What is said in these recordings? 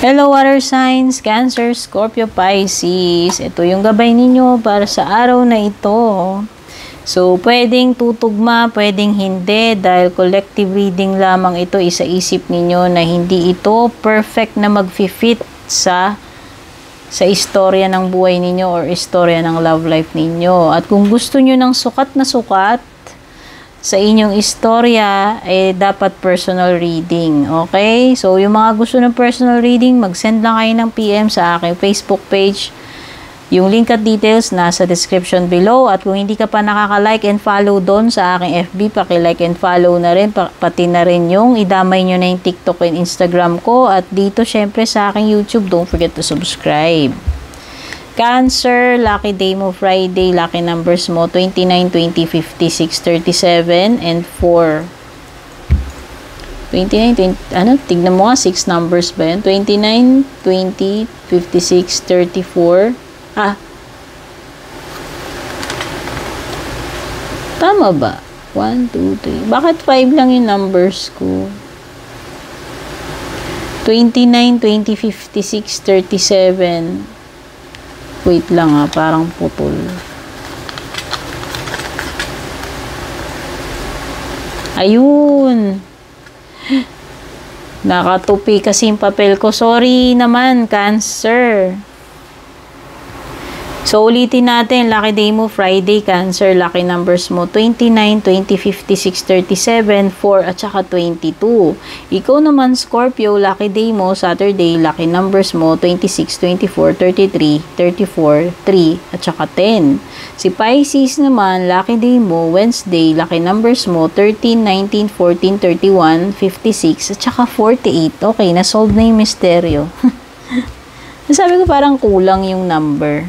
Hello water signs, Cancer, Scorpio, Pisces. Ito yung gabay ninyo para sa araw na ito. So, pwedeng tutugma, pwedeng hindi dahil collective reading lamang ito. Isa-isip ninyo na hindi ito perfect na mag-fit sa istorya ng buhay ninyo or istorya ng love life ninyo. At kung gusto nyo ng sukat na sukat sa inyong istorya, dapat personal reading. Okay? So, yung mga gusto ng personal reading, mag-send lang kayo ng PM sa aking Facebook page. Yung link at details nasa description below. At kung hindi ka pa nakaka-like and follow doon sa aking FB, paki-like and follow na rin. Pati na rin yung idamay nyo na yung TikTok and Instagram ko. At dito, syempre, sa aking YouTube, don't forget to subscribe. Cancer, lucky day mo Friday, lucky numbers mo 29, 20, 56, 37, and 4. 29, 20, tignan mo nga, 6 numbers ba yun? 29, 20, 56, 34. Tama ba? 1, 2, 3. Bakit 5 lang yung numbers ko? 29, 20, 56, 37. Wait lang parang putol. Ayun. Nakatupi kasi yung papel ko. Sorry naman, Cancer. So, ulitin natin. Lucky day mo, Friday, Cancer. Lucky numbers mo, 29, 20, 56, 37, 4, at saka 22. Ikaw naman, Scorpio, lucky day mo, Saturday. Lucky numbers mo, 26, 24, 33, 34, 3, at saka 10. Si Pisces naman, lucky day mo, Wednesday. Lucky numbers mo, 13, 19, 14, 31, 56, at saka 48. Okay, na-solve na yung misteryo. Sabi ko parang kulang yung number.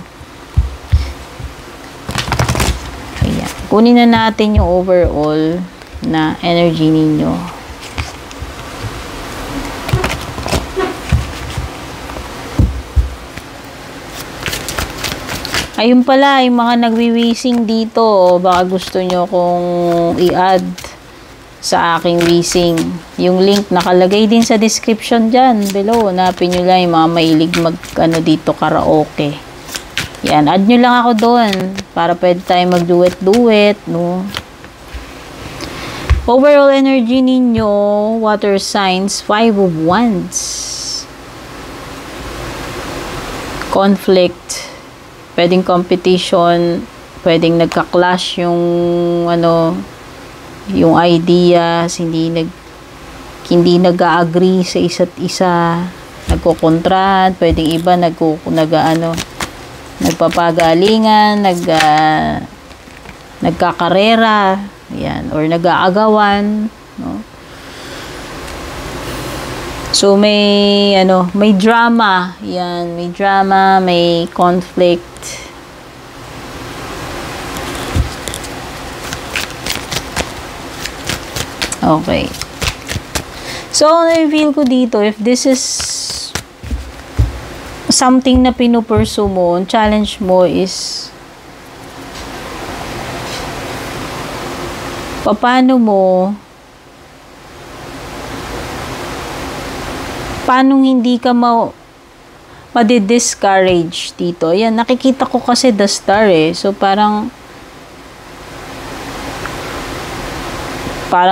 Kunin na natin yung overall na energy ninyo. Ayun pala, yung mga nagwi-wishing dito, baka gusto nyo kung i-add sa aking wishing. Yung link nakalagay din sa description dyan below. Hanapin nyo lang yung mga mahilig dito, karaoke. Yan, add nyo lang ako doon para pwede tayo mag-duet-duet, no? Overall energy ninyo, water signs, 5 of Wands. Conflict, pwedeng competition, pwedeng nagka-clash yung yung ideas, hindi nag-agree sa isa't isa, nagkokontrahan, pwedeng iba nagpapagalingan, nagkakarera, yan, or nag-aagawan, no? So may drama, yan, may drama, may conflict. Okay. So na-feel ko dito, if this is something na pinupursue mo, challenge mo is paano hindi ka madi-discourage dito. Yan, nakikita ko kasi the star so parang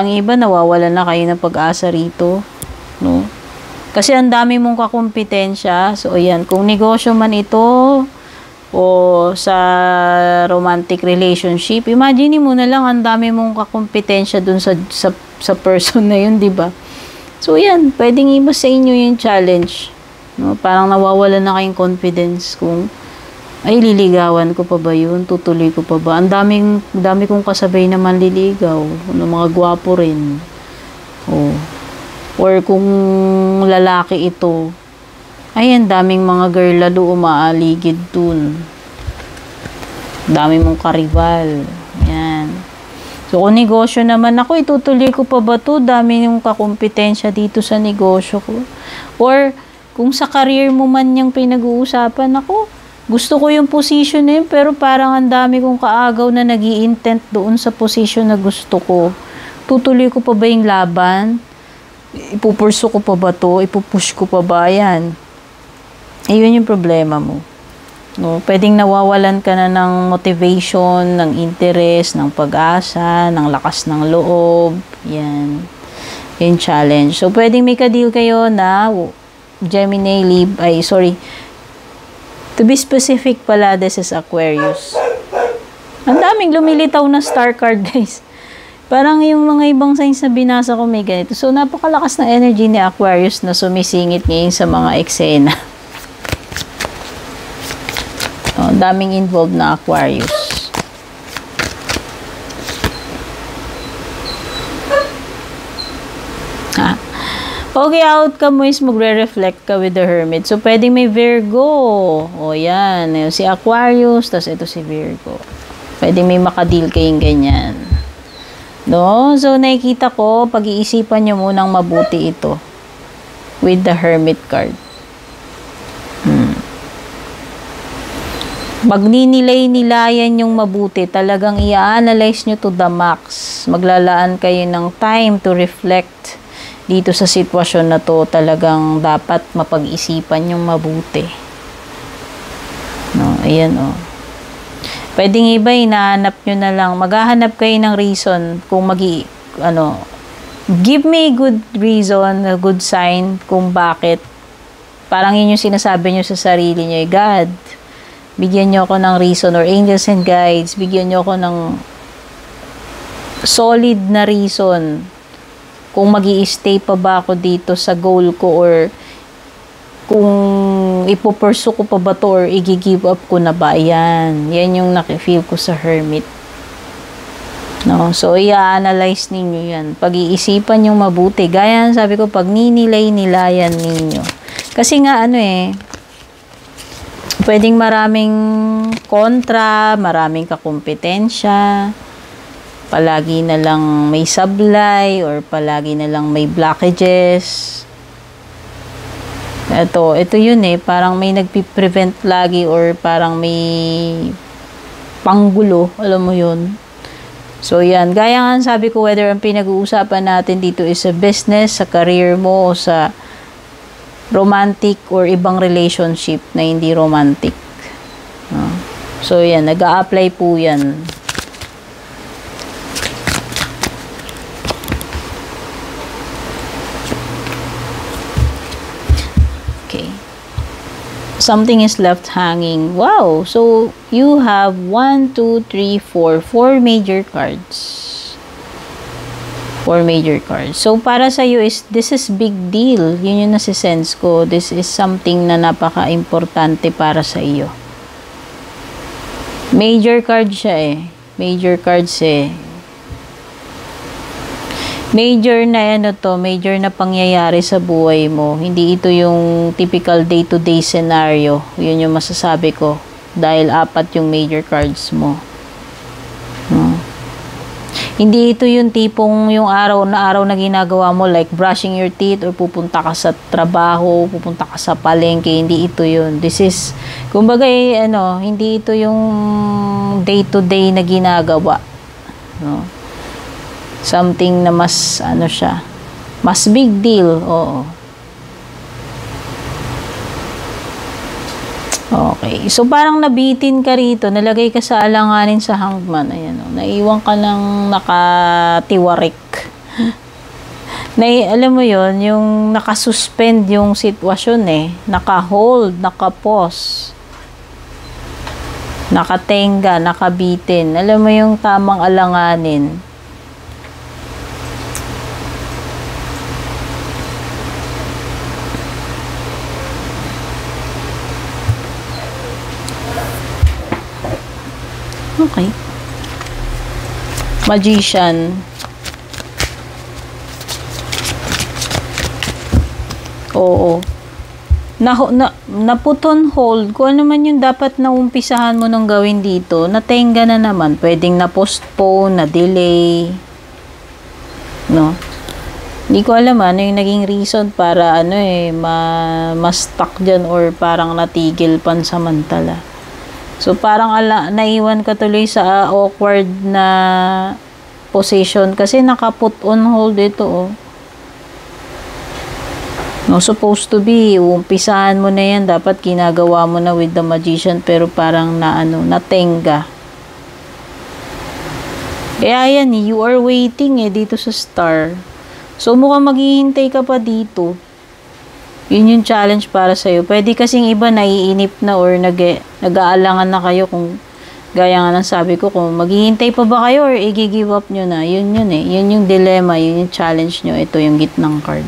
iba nawawala na kayo ng pag-asa rito, no? Kasi ang dami mong kakumpetensya. So, ayan. Kung negosyo man ito o sa romantic relationship, imagine mo na lang ang dami mong kakumpetensya dun sa person na yun, di ba? So, ayan. Pwedeng iba sa inyo yung challenge. No? Parang nawawala na kayong confidence kung, ay, liligawan ko pa ba yun? Tutuloy ko pa ba? Ang dami kong kasabay na manliligaw. Mga gwapo rin. Oh. Or kung lalaki ito, ay, ang daming mga girl lalo umaaligid dun. Dami mong karibal. Yan. So, kung negosyo naman ako, itutuloy ko pa ba to? Dami yung kakumpetensya dito sa negosyo ko. Or, kung sa career mo man yung pinag-uusapan ako, gusto ko yung position na yun, pero parang ang dami kong kaagaw na nag-i-intent doon sa position na gusto ko. Tutuloy ko pa ba yung laban? Ipupurso ko pa ba to? Ipupush ko pa ba yan? Ayun yung problema mo. No, pwedeng nawawalan ka na ng motivation, ng interest, ng pag-asa, ng lakas ng loob. Yan. Yung challenge. So, pwedeng may ka-deal kayo na Gemini, to be specific pala, this is Aquarius. Ang daming lumilitaw na star card, guys. Parang yung mga ibang signs na binasa ko may ganito. So, napakalakas na energy ni Aquarius na sumisingit ngayon sa mga eksena. Daming involved na Aquarius. Okay, outcome mo is magre-reflect ka with the Hermit. So, pwedeng may Virgo. O, yan. Si Aquarius, tapos ito si Virgo. Pwedeng may makadeal kayong ganyan. No? So, nakikita ko, pag-iisipan nyo munang mabuti ito with the Hermit card. Magninilay-nilayan yung mabuti. Talagang i-analyze nyo to the max. Maglalaan kayo ng time to reflect dito sa sitwasyon na to. Talagang dapat mapag-isipan yung mabuti. No, ayan o. Pwedeng iba, hinahanap nyo na lang. Maghahanap kayo ng reason kung give me a good reason, a good sign kung bakit. Parang yun yung sinasabi nyo sa sarili nyo, God, bigyan nyo ako ng reason, or angels and guides, bigyan nyo ako ng solid na reason kung magi-stay pa ba ako dito sa goal ko, or kung ipupursue ko pa ba to, or i-give up ko na ba. Yan yung nakifeel ko sa Hermit. No? So, i-analyze ninyo yan. Pag-iisipan yung mabuti. Gaya sabi ko, pag ninilay-nilayan ninyo. Kasi nga, pwedeng maraming kontra, maraming kakumpetensya, palagi na lang may sablay, or palagi na lang may blockages. Ito yun parang may nagpi-prevent lagi, or parang may panggulo, alam mo yun. So yan, gaya nga sabi ko, whether ang pinag-uusapan natin dito is sa business, sa career mo, o sa romantic or ibang relationship na hindi romantic. So yan, nag-a-apply po yan. Okay. Something is left hanging. Wow! So, you have 1, 2, 3, 4 major cards. 4 major cards. So, para sa iyo this is big deal. Yun yung nasisense ko. This is something na napaka-importante para sa iyo. Major card siya Major cards Major na major na pangyayari sa buhay mo. Hindi ito yung typical day-to-day scenario. Yun yung masasabi ko. Dahil 4 yung major cards mo. Hindi ito yung tipong yung araw na ginagawa mo, like brushing your teeth, or pupunta ka sa trabaho, pupunta ka sa palengke. Hindi ito yun. This is, kumbaga hindi ito yung day-to-day na ginagawa. No? Something na mas, mas big deal. Oo. Okay. So, parang nabitin ka rito. Nalagay ka sa alanganin sa hangman. Ayan, naiwan ka ng nakatiwarik. Alam mo yon, yung nakasuspend yung sitwasyon Naka-hold, naka-pause. Nakatenga, nakabitin. Alam mo yung tamang alanganin. Okay. Magician. Oo. Na-put on hold. Kung ano man yung dapat na umpisahan mo nang gawin dito, natenga na naman. Pwedeng na-postpone, na-delay. No? Hindi ko alam yung naging reason para ma-stuck dyan, or parang natigil pansamantala. So, parang naiwan ka tuloy sa awkward na position kasi naka-put on hold ito. No, supposed to be, umpisahan mo na yan, dapat ginagawa mo na with the magician, pero parang natenga. Kaya yan, you are waiting dito sa star. So, mukhang maghihintay ka pa dito. Yun yung challenge para sa'yo. Pwede kasing iba naiinip na or nag-aalangan na kayo kung gaya nga ng sabi ko, kung maghihintay pa ba kayo or i-give up nyo na. Yun Yun yung dilemma, yun yung challenge nyo. Ito yung gitnang card.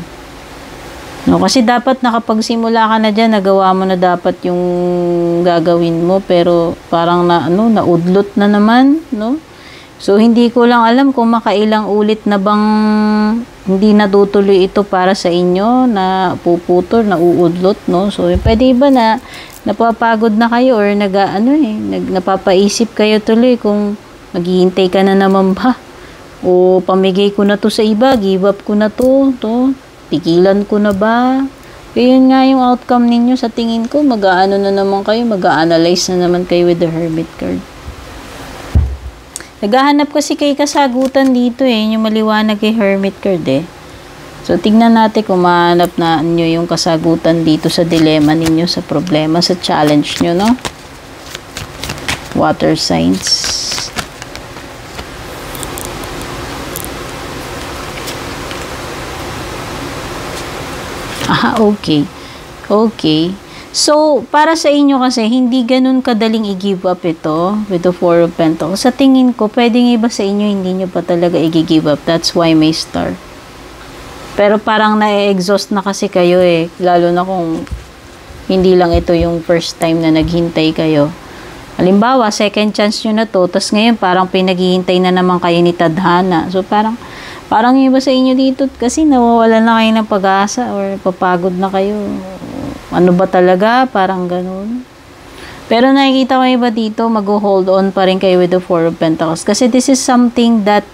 No, kasi dapat nakapagsimula ka na dyan, nagawa mo na dapat yung gagawin mo, pero parang naudlot na naman, no? So, hindi ko lang alam kung makailang ulit na bang hindi natutuloy ito para sa inyo, na puputol, na uudlot, no? So, pwede ba na napapagod na kayo or napapaisip kayo tuloy kung maghihintay ka na naman ba? O pamigay ko na to sa iba, give up ko na to, tigilan ko na ba? Yun nga yung outcome ninyo sa tingin ko. Mag-aano na naman kayo, mag-a-analyze na naman kayo with the Hermit card. Naghahanap kasi kayo kasagutan dito yung maliwanag kay Hermit card So, tignan natin kung mahanap na nyo yung kasagutan dito sa dilemma ninyo, sa problema, sa challenge nyo, no? Water signs. Okay. Okay. So, para sa inyo kasi, hindi ganun kadaling i-give up ito with the Four of Pentacles. Sa tingin ko, pwedeng iba sa inyo, hindi nyo pa talaga i-give up. That's why may star. Pero parang na-exhaust na kasi kayo lalo na kung hindi lang ito yung first time na naghintay kayo. Halimbawa, second chance nyo na to, tas ngayon parang pinaghihintay na naman kayo ni Tadhana. So, parang yung iba sa inyo dito kasi nawawalan na kayo ng pag-asa or papagod na kayo. Ano ba talaga? Parang ganun. Pero nakikita ko iba dito, mag-hold on pa rin kayo with the Four of Pentacles. Kasi this is something that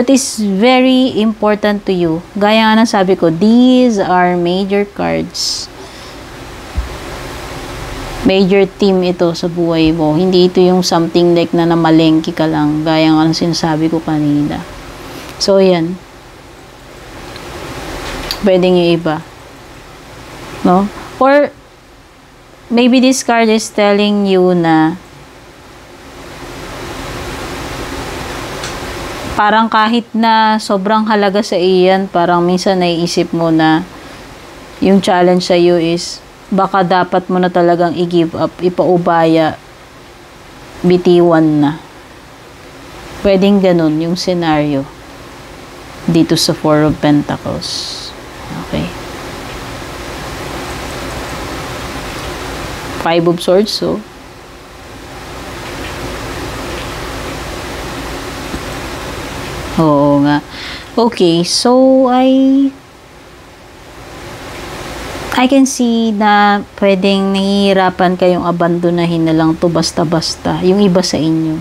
is very important to you. Gaya nga ng sabi ko, these are major cards. Major theme ito sa buhay mo. Hindi ito yung something like na namalengke ka lang. Gaya nga ng sinasabi ko kanina. So, yan. Pwedeng yung iba. No? Or, maybe this card is telling you na parang kahit na sobrang halaga sa iyan, parang minsan naiisip mo na yung challenge sa iyo is baka dapat mo na talagang i-give up, ipaubaya, bitiwan na. Pwedeng ganun yung scenario dito sa Four of Pentacles. Okay. Five of Swords, so. Oo nga. Okay, so I can see na pwedeng nahihirapan kayong abandonahin na lang to basta-basta. Yung iba sa inyo.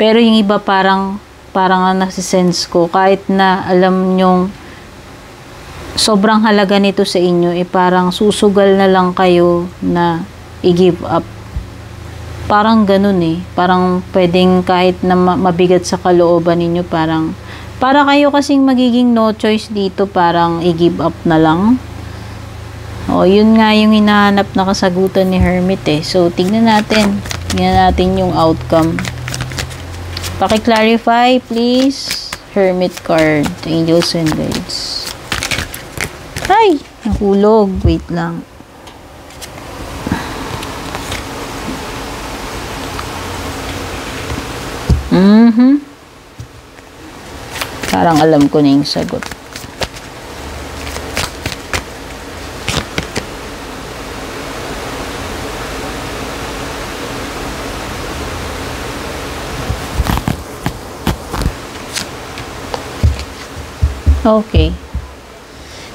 Pero yung iba parang nasisense ko, kahit na alam nyong sobrang halaga nito sa inyo, parang susugal na lang kayo na i-give up. Parang ganun Parang pwedeng kahit na mabigat sa kalooban ninyo, para kayo kasing magiging no choice dito, parang i-give up na lang. O, yun nga yung hinahanap na kasagutan ni Hermit So, tignan natin. Tignan natin yung outcome. Paki-clarify, please. Hermit card. Angels and Guides. Ay! Nahulog. Wait lang. Parang alam ko na yung sagot. Okay.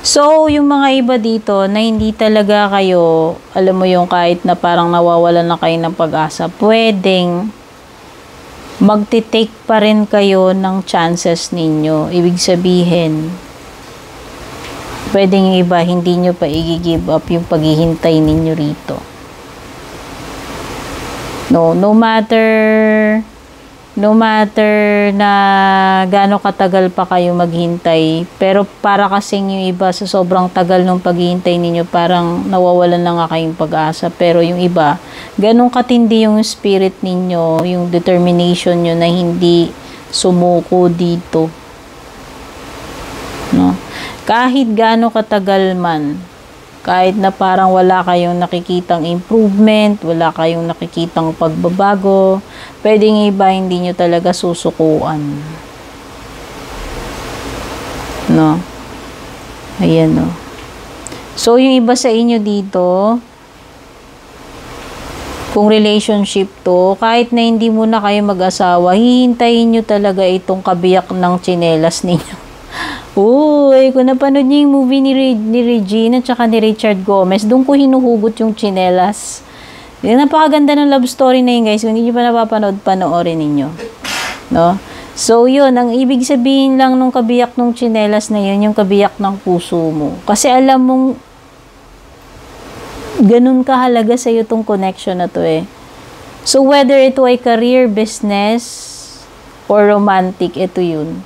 So, yung mga iba dito na hindi talaga kayo, alam mo yung kahit na parang nawawalan na kayo ng pag-asa, pwedeng magti-take pa rin kayo ng chances ninyo. Ibig sabihin, pwedeng yung iba, hindi nyo pa i-give up yung paghihintay ninyo rito. No matter no matter na gaano katagal pa kayo maghintay, pero para kasing yung iba sa sobrang tagal ng paghihintay ninyo, parang nawawalan na nga kayong pag-asa. Pero yung iba, ganun katindi yung spirit ninyo, yung determination nyo na hindi sumuko dito. No? Kahit gaano katagal man, kahit na parang wala kayong nakikitang improvement, wala kayong nakikitang pagbabago, pwedeng iba hindi nyo talaga susukuan. No? Ayan, no? So, yung iba sa inyo dito, kung relationship to, kahit na hindi muna kayo mag-asawa, hihintayin nyo talaga itong kabiyak ng tsinelas ninyo. Uy, kung napanood niyo yung movie ni Regina at ni Richard Gomez, doon ko hinuhugot yung tsinelas. Napakaganda ng love story na yun, guys. Kung hindi niyo pa napapanood, panoorin ninyo. No? So, yun. Ang ibig sabihin lang nung kabiyak ng tsinelas na yun, yung kabiyak ng puso mo. Kasi alam mong ganun kahalaga sa'yo tong connection na to eh. So, whether ito ay career, business, or romantic, ito yun.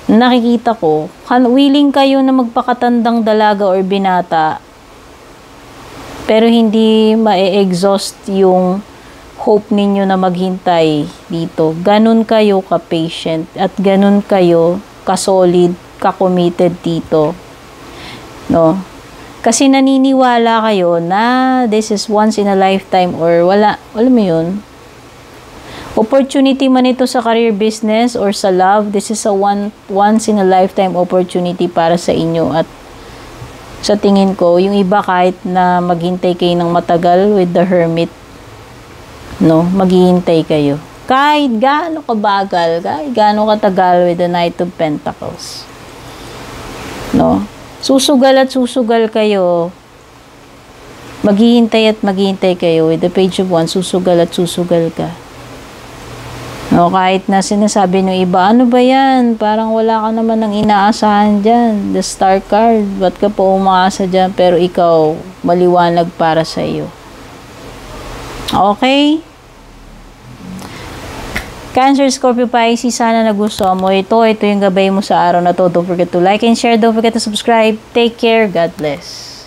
Nakikita ko, willing kayo na magpakatandang dalaga or binata, pero hindi ma-exhaust yung hope ninyo na maghintay dito. Ganun kayo ka-patient at ganun kayo ka-solid, ka-committed dito. No? Kasi naniniwala kayo na this is once in a lifetime or wala, alam mo yun, opportunity man ito sa career, business, or sa love, this is a once in a lifetime opportunity para sa inyo. At sa tingin ko, yung iba kahit na maghintay kayo ng matagal with the hermit, no, maghihintay kayo. Kahit gaano kabagal, kahit gaano katagal with the Knight of Pentacles. No? Susugal at susugal kayo. Maghihintay at maghihintay kayo with the Page of Wands, susugal at susugal ka. No, kahit na sinasabi ng iba, ano ba yan? Parang wala ka naman ng inaasahan dyan. The Star card, ba't ka po umaasa dyan? Pero ikaw, maliwanag para sa iyo. Okay? Cancer, Scorpio, Pisces, sana nagustuhan mo ito. Ito yung gabay mo sa araw na to. Don't forget to like and share. Don't forget to subscribe. Take care. God bless.